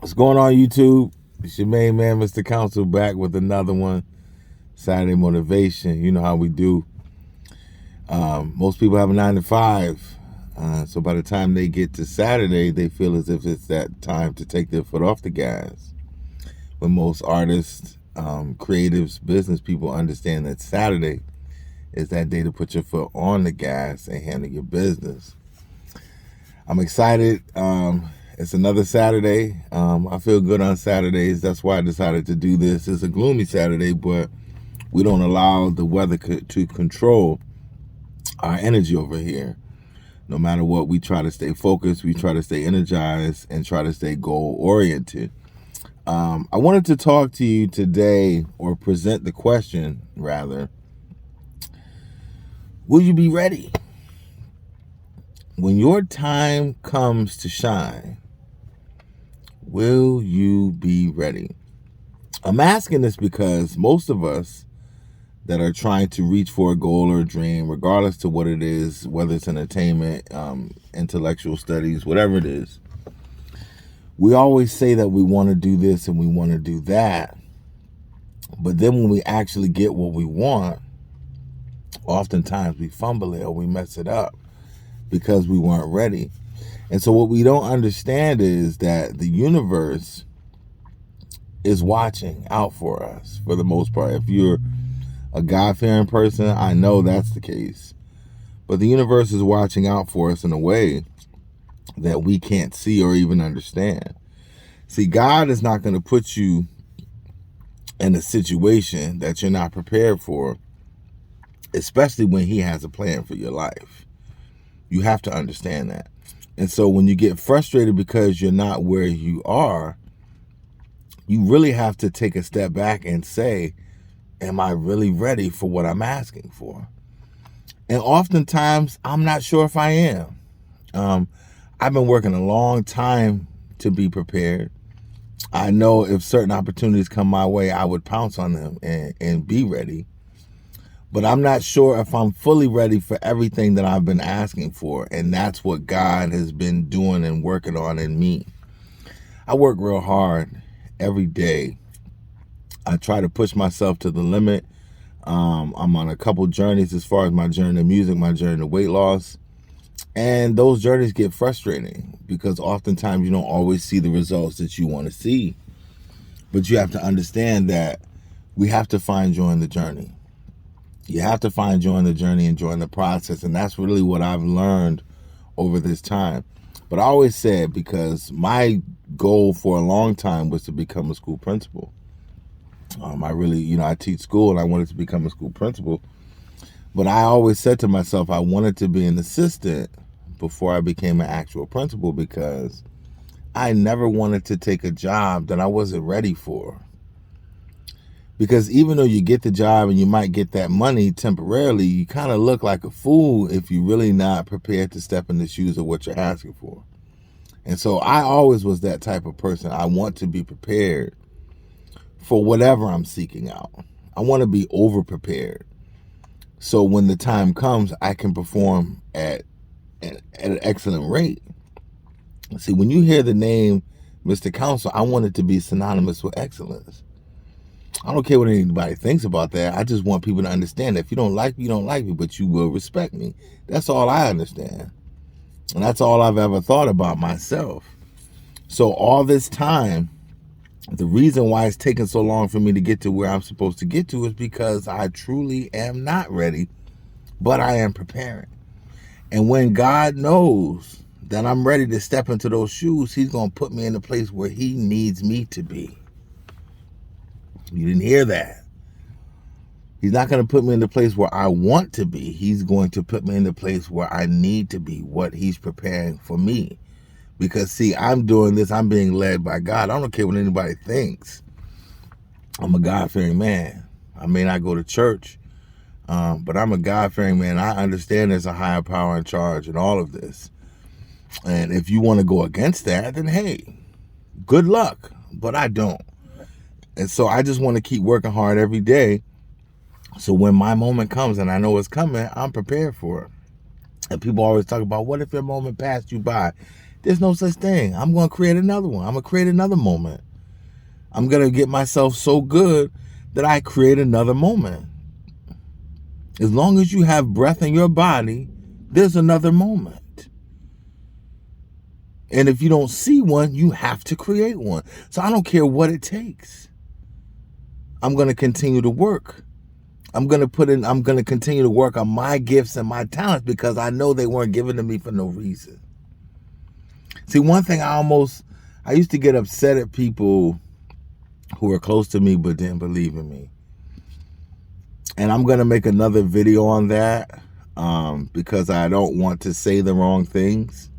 What's going on, YouTube? It's your main man, Mr. Council, back with another one. Saturday motivation. You know how we do. Most people have a 9 to 5. So by the time they get to Saturday, they feel as if it's that time to take their foot off the gas. When most artists, creatives, business people understand that Saturday is that day to put your foot on the gas and handle your business. I'm excited. It's another Saturday. I feel good on Saturdays. That's why I decided to do this. It's a gloomy Saturday, but we don't allow the weather to control our energy over here. No matter what, we try to stay focused. We try to stay energized and try to stay goal-oriented. I wanted to talk to you today, or present the question, rather. Will you be ready? When your time comes to shine, will you be ready? I'm asking this because most of us that are trying to reach for a goal or a dream, regardless to what it is, whether it's entertainment, intellectual studies, whatever it is, we always say that we want to do this and we want to do that. But then when we actually get what we want, oftentimes we fumble it or we mess it up because we weren't ready. And so what we don't understand is that the universe is watching out for us for the most part. If you're a God-fearing person, I know that's the case. But the universe is watching out for us in a way that we can't see or even understand. See, God is not going to put you in a situation that you're not prepared for, especially when He has a plan for your life. You have to understand that. And so when you get frustrated because you're not where you are, you really have to take a step back and say, am I really ready for what I'm asking for? And oftentimes, I'm not sure if I am. I've been working a long time to be prepared. I know if certain opportunities come my way, I would pounce on them and be ready. But I'm not sure if I'm fully ready for everything that I've been asking for. And that's what God has been doing and working on in me. I work real hard every day. I try to push myself to the limit. I'm on a couple journeys as far as my journey to music, my journey to weight loss. And those journeys get frustrating because oftentimes you don't always see the results that you want to see. But you have to understand that we have to find joy in the journey. You have to find joy in the journey, enjoying the process. And that's really what I've learned over this time. But I always said, because my goal for a long time was to become a school principal. I teach school and I wanted to become a school principal. But I always said to myself, I wanted to be an assistant before I became an actual principal, because I never wanted to take a job that I wasn't ready for. Because even though you get the job and you might get that money temporarily, you kind of look like a fool if you're really not prepared to step in the shoes of what you're asking for. And so I always was that type of person. I want to be prepared for whatever I'm seeking out. I want to be over prepared. So when the time comes, I can perform at an excellent rate. See, when you hear the name Mr. Council, I want it to be synonymous with excellence. I don't care what anybody thinks about that. I just want people to understand that if you don't like me, you don't like me, but you will respect me. That's all I understand. And that's all I've ever thought about myself. So all this time, the reason why it's taken so long for me to get to where I'm supposed to get to is because I truly am not ready, but I am preparing. And when God knows that I'm ready to step into those shoes, He's going to put me in the place where He needs me to be. You didn't hear that. He's not going to put me in the place where I want to be. He's going to put me in the place where I need to be, what He's preparing for me. Because, see, I'm doing this. I'm being led by God. I don't care what anybody thinks. I'm a God-fearing man. I may not go to church, but I'm a God-fearing man. I understand there's a higher power in charge in all of this. And if you want to go against that, then hey, good luck. But I don't. And so I just want to keep working hard every day. So when my moment comes, and I know it's coming, I'm prepared for it. And people always talk about, what if your moment passed you by? There's no such thing. I'm going to create another one. I'm going to create another moment. I'm going to get myself so good that I create another moment. As long as you have breath in your body, there's another moment. And if you don't see one, you have to create one. So I don't care what it takes. I'm going to continue to work. I'm going to continue to work on my gifts and my talents because I know they weren't given to me for no reason. See, one thing I used to get upset at people who were close to me but didn't believe in me. And I'm going to make another video on that because I don't want to say the wrong things.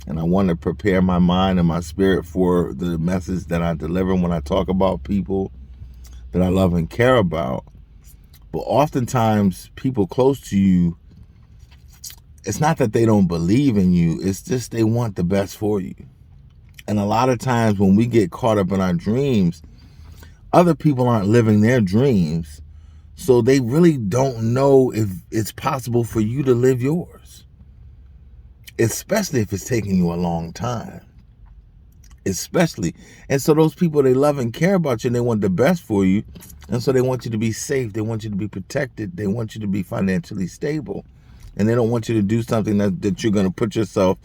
And I want to prepare my mind and my spirit for the message that I deliver when I talk about people that I love and care about. But oftentimes, people close to you, it's not that they don't believe in you. It's just they want the best for you. And a lot of times when we get caught up in our dreams, other people aren't living their dreams. So they really don't know if it's possible for you to live yours. Especially if it's taking you a long time. Especially. And so those people, they love and care about you and they want the best for you. And so they want you to be safe. They want you to be protected. They want you to be financially stable. And they don't want you to do something that you're going to put yourself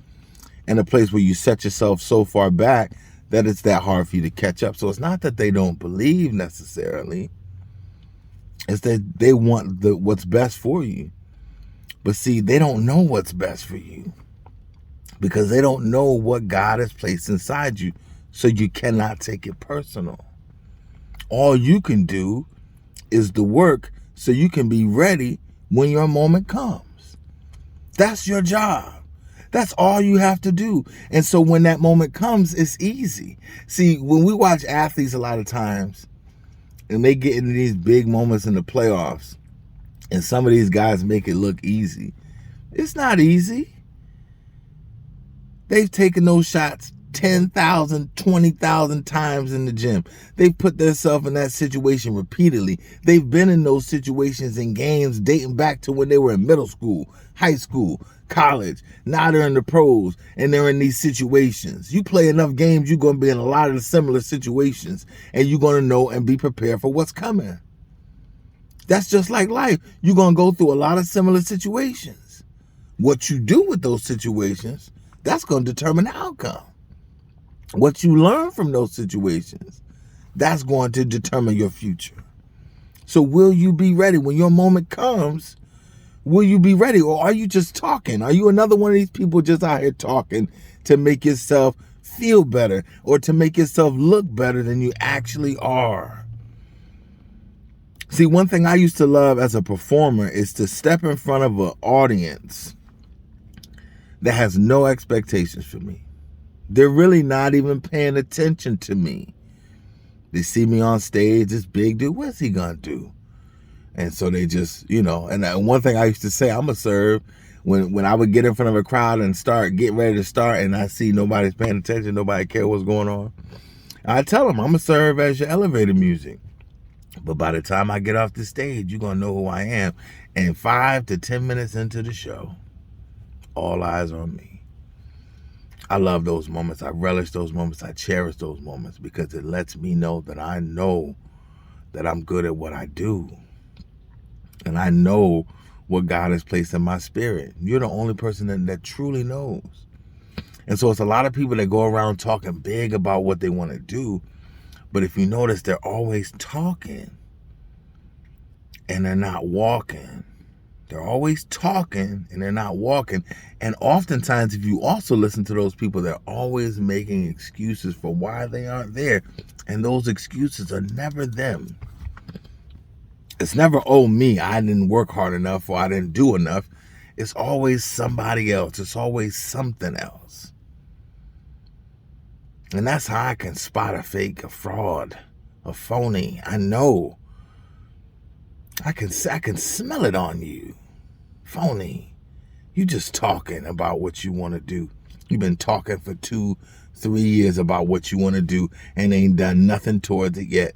in a place where you set yourself so far back that it's that hard for you to catch up. So it's not that they don't believe necessarily. It's that they want what's best for you. But see, they don't know what's best for you because they don't know what God has placed inside you. So you cannot take it personal. All you can do is the work so you can be ready when your moment comes. That's your job. That's all you have to do. And so when that moment comes, it's easy. See, when we watch athletes a lot of times, and they get into these big moments in the playoffs, and some of these guys make it look easy. It's not easy. They've taken those shots 10,000, 20,000 times in the gym. They've put themselves in that situation repeatedly. They've been in those situations in games dating back to when they were in middle school, high school, college. Now they're in the pros and they're in these situations. You play enough games, you're going to be in a lot of the similar situations and you're going to know and be prepared for what's coming. That's just like life. You're going to go through a lot of similar situations. What you do with those situations, that's going to determine the outcome. What you learn from those situations, that's going to determine your future. So will you be ready when your moment comes? Will you be ready? Or are you just talking? Are you another one of these people just out here talking to make yourself feel better or to make yourself look better than you actually are? See, one thing I used to love as a performer is to step in front of an audience that has no expectations for me. They're really not even paying attention to me. They see me on stage, this big dude, what's he gonna do? And so they just, and one thing I used to say, I'm gonna serve when I would get in front of a crowd and get ready to start and I see nobody's paying attention, nobody care what's going on. I tell them, I'm gonna serve as your elevator music. But by the time I get off the stage, you're gonna know who I am. And 5 to 10 minutes into the show, all eyes on me. I love those moments. I relish those moments. I cherish those moments because it lets me know that I know that I'm good at what I do. And I know what God has placed in my spirit. You're the only person that truly knows. And so it's a lot of people that go around talking big about what they want to do. But if you notice, they're always talking and they're not walking. They're always talking and they're not walking. And oftentimes, if you also listen to those people, they're always making excuses for why they aren't there. And those excuses are never them. It's never, oh, me, I didn't work hard enough or I didn't do enough. It's always somebody else. It's always something else. And that's how I can spot a fake, a fraud, a phony. I know. I can smell it on you. Phony. You just talking about what you want to do. You've been talking for 2-3 years about what you want to do and ain't done nothing towards it yet.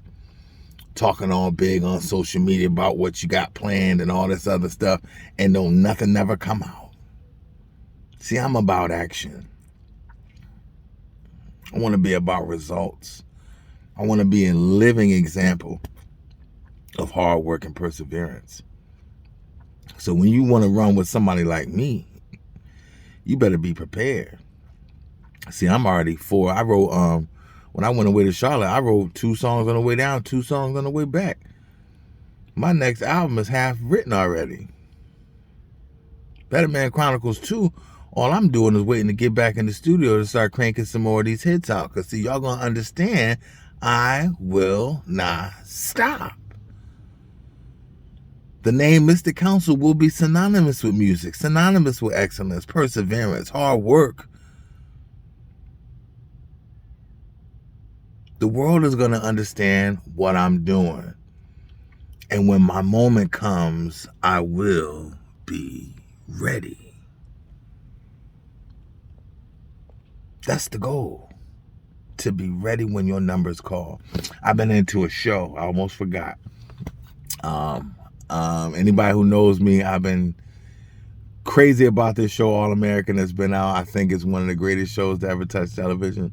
Talking all big on social media about what you got planned and all this other stuff and nothing never come out. See, I'm about action. I want to be about results. I want to be a living example of hard work and perseverance. So when you want to run with somebody like me, you better be prepared. See, I'm already 4. I wrote, when I went away to Charlotte, I wrote 2 songs on the way down, 2 songs on the way back. My next album is half written already. Better Man Chronicles 2, all I'm doing is waiting to get back in the studio to start cranking some more of these hits out. Because, see, y'all going to understand, I will not stop. The name Mr. Council will be synonymous with music, synonymous with excellence, perseverance, hard work. The world is going to understand what I'm doing. And when my moment comes, I will be ready. That's the goal, to be ready when your number's called. I've been into a show. I almost forgot. Anybody who knows me, I've been crazy about this show, All American, that's been out. I think it's one of the greatest shows to ever touch television,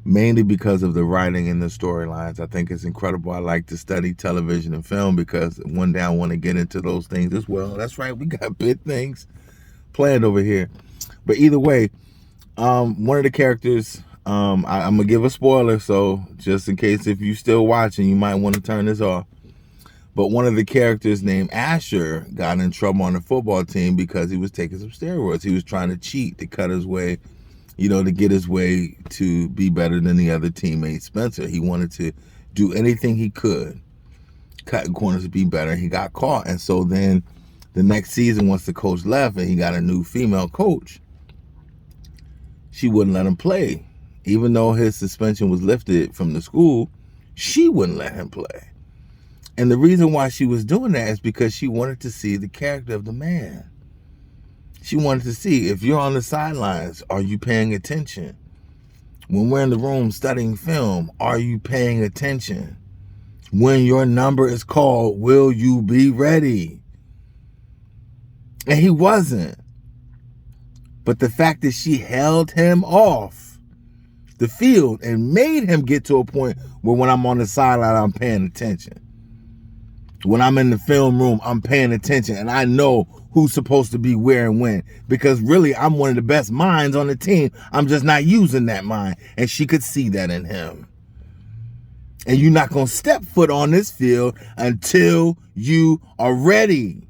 mainly because of the writing and the storylines. I think it's incredible. I like to study television and film because one day I want to get into those things as well. That's right, we got big things planned over here. But either way, one of the characters, I'm going to give a spoiler, so just in case if you're still watching, you might want to turn this off. But one of the characters named Asher got in trouble on the football team because he was taking some steroids. He was trying to cheat to cut his way, to get his way to be better than the other teammate, Spencer. He wanted to do anything he could, cutting corners to be better. He got caught. And so then the next season, once the coach left and he got a new female coach, she wouldn't let him play. Even though his suspension was lifted from the school, she wouldn't let him play. And the reason why she was doing that is because she wanted to see the character of the man. She wanted to see, if you're on the sidelines, are you paying attention? When we're in the room studying film, are you paying attention? When your number is called, will you be ready? And he wasn't. But the fact that she held him off the field and made him get to a point where when I'm on the sideline, I'm paying attention. When I'm in the film room, I'm paying attention, and I know who's supposed to be where and when, because really I'm one of the best minds on the team. I'm just not using that mind, and she could see that in him. And you're not going to step foot on this field until you are ready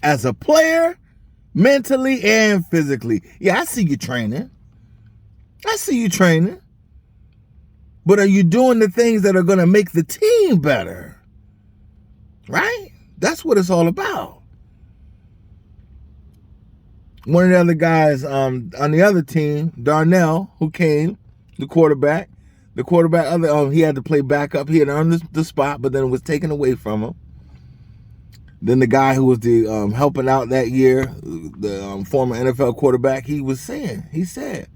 as a player, mentally and physically. Yeah, I see you training. But are you doing the things that are going to make the team better? Right? That's what it's all about. One of the other guys on the other team, Darnell, who came, the quarterback, he had to play backup. He had earned the spot, but then it was taken away from him. Then the guy who was the helping out that year, the former NFL quarterback, he said,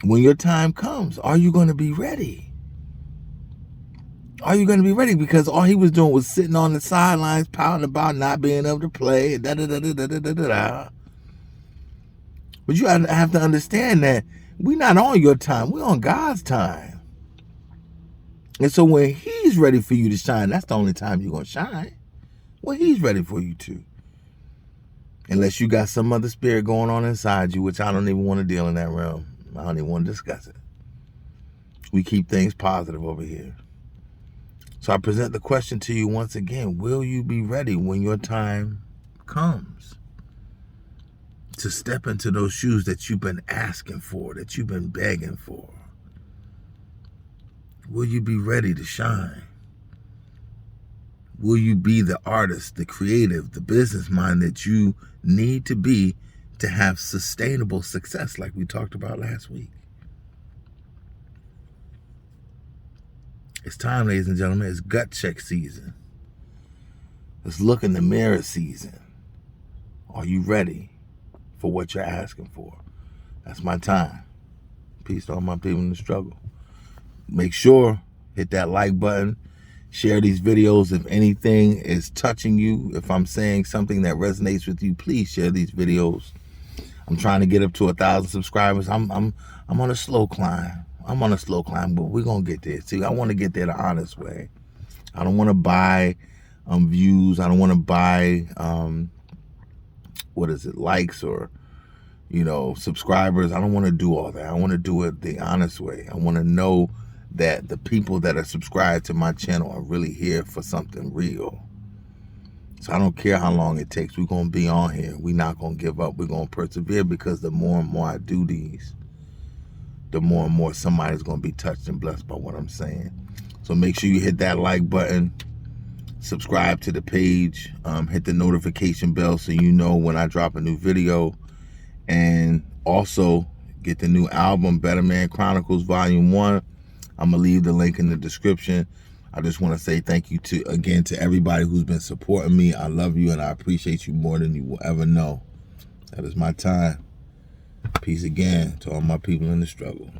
when your time comes, are you going to be ready? Are you going to be ready? Because all he was doing was sitting on the sidelines, pouting about not being able to play. But you have to understand that we're not on your time. We're on God's time. And so when he's ready for you to shine, that's the only time you're going to shine. When he's ready for you to. Unless you got some other spirit going on inside you, which I don't even want to deal in that realm. I don't even want to discuss it. We keep things positive over here. So I present the question to you once again. Will you be ready when your time comes to step into those shoes that you've been asking for, that you've been begging for? Will you be ready to shine? Will you be the artist, the creative, the business mind that you need to be to have sustainable success like we talked about last week? It's time, ladies and gentlemen. It's gut check season. It's look in the mirror season. Are you ready for what you're asking for? That's my time. Peace to all my people in the struggle. Make sure, hit that like button. Share these videos if anything is touching you. If I'm saying something that resonates with you, please share these videos. I'm trying to get up to 1,000 subscribers. I'm I'm on a slow climb. But we're going to get there. See, I want to get there the honest way. I don't want to buy views. I don't want to buy, likes or, subscribers. I don't want to do all that. I want to do it the honest way. I want to know that the people that are subscribed to my channel are really here for something real. So I don't care how long it takes. We're going to be on here. We're not going to give up. We're going to persevere, because the more and more I do these, the more and more somebody's going to be touched and blessed by what I'm saying. So make sure you hit that like button, subscribe to the page, hit the notification bell so you know when I drop a new video, and also get the new album, Better Man Chronicles Volume 1. I'm going to leave the link in the description. I just want to say thank you again to everybody who's been supporting me. I love you and I appreciate you more than you will ever know. That is my time. Peace again to all my people in the struggle.